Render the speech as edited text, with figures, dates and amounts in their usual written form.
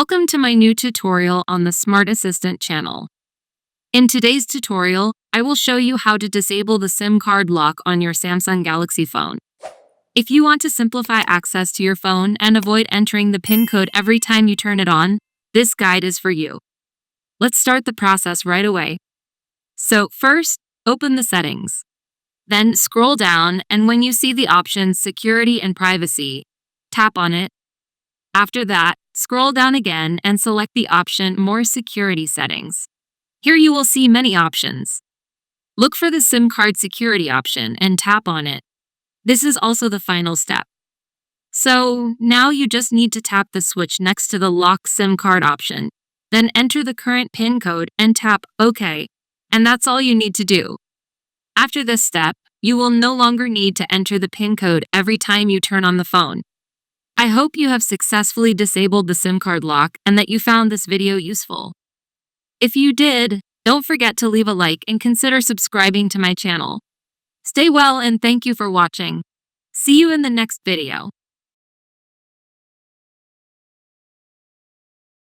Welcome to my new tutorial on the SmartAssistant channel. In today's tutorial, I will show you how to disable the SIM card lock on your Samsung Galaxy phone. If you want to simplify access to your phone and avoid entering the PIN code every time you turn it on, this guide is for you. Let's start the process right away. So first, open the settings. Then scroll down, and when you see the option Security and Privacy, tap on it. After that, scroll down again and select the option More Security Settings. Here you will see many options. Look for the SIM card security option and tap on it. This is also the final step. So now you just need to tap the switch next to the Lock SIM card option. Then enter the current PIN code and tap OK. And that's all you need to do. After this step, you will no longer need to enter the PIN code every time you turn on the phone. I hope you have successfully disabled the SIM card lock and that you found this video useful. If you did, don't forget to leave a like and consider subscribing to my channel. Stay well and thank you for watching. See you in the next video.